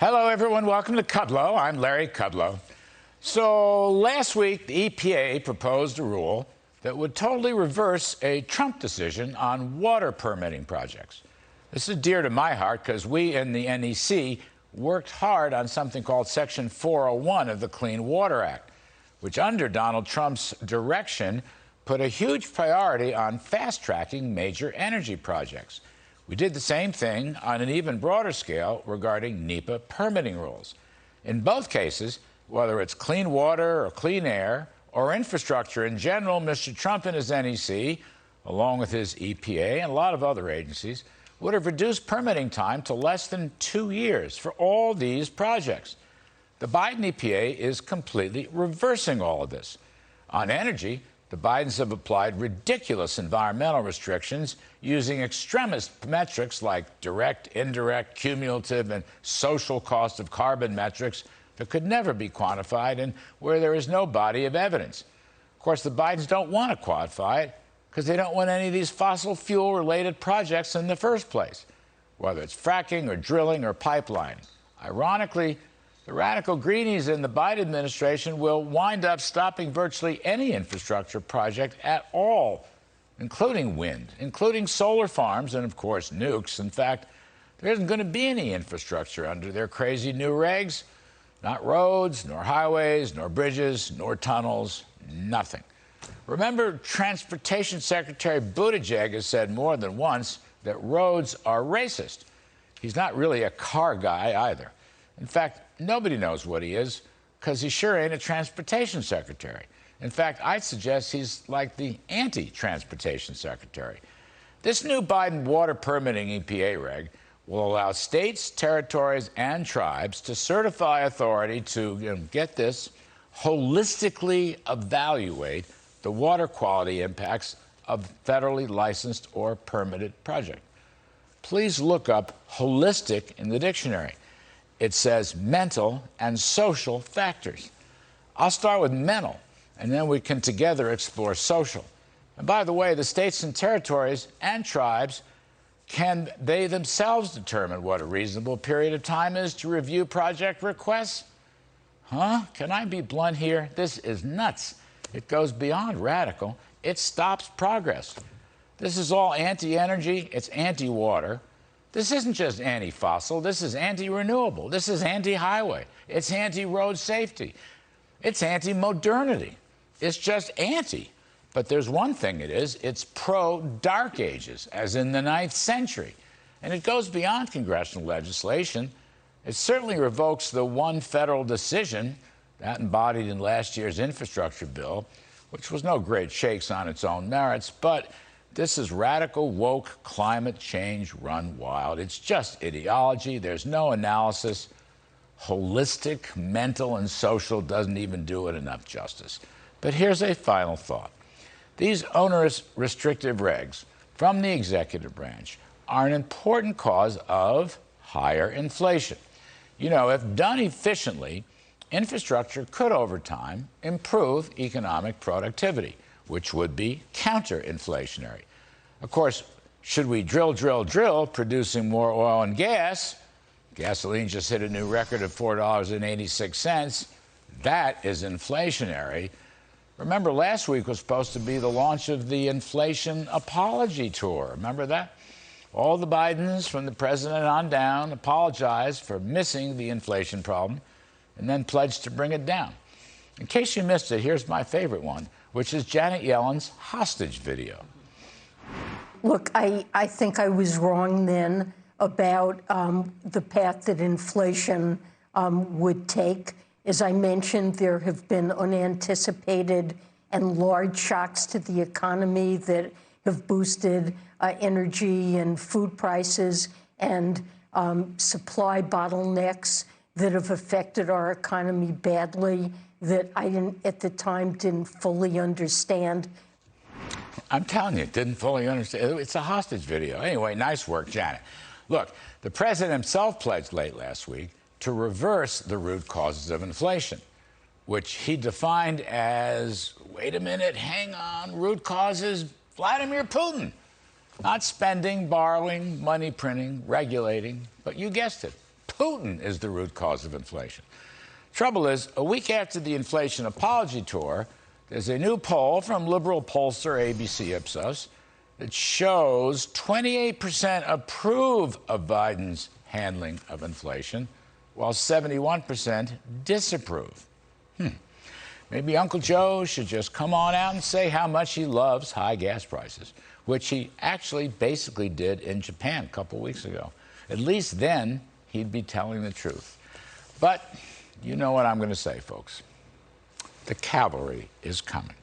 Hello, everyone. Welcome to Kudlow. I'm Larry Kudlow. So last week, the EPA proposed a rule that would totally reverse a Trump decision on water permitting projects. This is dear to my heart because we in the NEC worked hard on something called Section 401 of the Clean Water Act, which under Donald Trump's direction put a huge priority on fast-tracking major energy projects. We did the same thing on an even broader scale regarding NEPA permitting rules. In both cases, whether it's clean water or clean air or infrastructure in general, Mr. Trump and his NEC, along with his EPA and a lot of other agencies, would have reduced permitting time to less than 2 years for all these projects. The Biden EPA is completely reversing all of this. On energy, the Bidens have applied ridiculous environmental restrictions using extremist metrics like direct, indirect, cumulative, and social cost of carbon metrics that could never be quantified and where there is no body of evidence. Of course, the Bidens don't want to quantify it because they don't want any of these fossil fuel-related projects in the first place, whether it's fracking or drilling or pipeline. Ironically, the radical greenies in the Biden administration will wind up stopping virtually any infrastructure project at all, including wind, including solar farms, and, of course, nukes. In fact, there isn't going to be any infrastructure under their crazy new regs. Not roads, nor highways, nor bridges, nor tunnels, nothing. Remember, Transportation Secretary Buttigieg has said more than once that roads are racist. He's not really a car guy either. In fact, nobody knows what he is because he sure ain't a transportation secretary. In fact, I'd suggest he's like the anti-transportation secretary. This new Biden water permitting EPA reg will allow states, territories, and tribes to certify authority to, get this, holistically evaluate the water quality impacts of federally licensed or permitted project. Please look up holistic in the dictionary. It says mental and social factors. I'll start with mental, and then we can together explore social. And by the way, the states and territories and tribes, can they themselves determine what a reasonable period of time is to review project requests? Can I be blunt here? This is nuts. It goes beyond radical. It stops progress. This is all anti-energy. It's anti-water. This isn't just anti-fossil. This is anti-renewable. This is anti-highway. It's anti-road safety. It's anti-modernity. It's just anti. But there's one thing it is. It's pro-Dark Ages, as in the 9th century. And it goes beyond congressional legislation. It certainly revokes the one federal decision, that embodied in last year's infrastructure bill, which was no great shakes on its own merits, but this is radical, woke climate change run wild. It's just ideology. There's no analysis. Holistic, mental, and social doesn't even do it enough justice. But here's a final thought. These onerous, restrictive regs from the executive branch are an important cause of higher inflation. If done efficiently, infrastructure could, over time, improve economic productivity, which would be counter-inflationary. Of course, should we drill, producing more oil and gas? Gasoline just hit a new record of $4.86. That is inflationary. Remember, last week was supposed to be the launch of the inflation apology tour. Remember that? All the Bidens, from the president on down, apologized for missing the inflation problem and then pledged to bring it down. In case you missed it, here's my favorite one, which is Janet Yellen's hostage video. Look, I think I was wrong then about the path that inflation would take. As I mentioned, there have been unanticipated and large shocks to the economy that have boosted energy and food prices and supply bottlenecks that have affected our economy badly that I at the time didn't fully understand. I'm telling you, didn't fully understand. It's a hostage video. Anyway, nice work, Janet. Look, the president himself pledged late last week to reverse the root causes of inflation, which he defined as, wait a minute, hang on, root causes, Vladimir Putin. Not spending, borrowing, money printing, regulating, but you guessed it, Putin is the root cause of inflation. Trouble is, a week after the inflation apology tour, there's a new poll from liberal pollster ABC Ipsos that shows 28% approve of Biden's handling of inflation, while 71% disapprove. Maybe Uncle Joe should just come on out and say how much he loves high gas prices, which he actually basically did in Japan a couple weeks ago. At least then he'd be telling the truth. But you know what I'm going to say, folks. The cavalry is coming.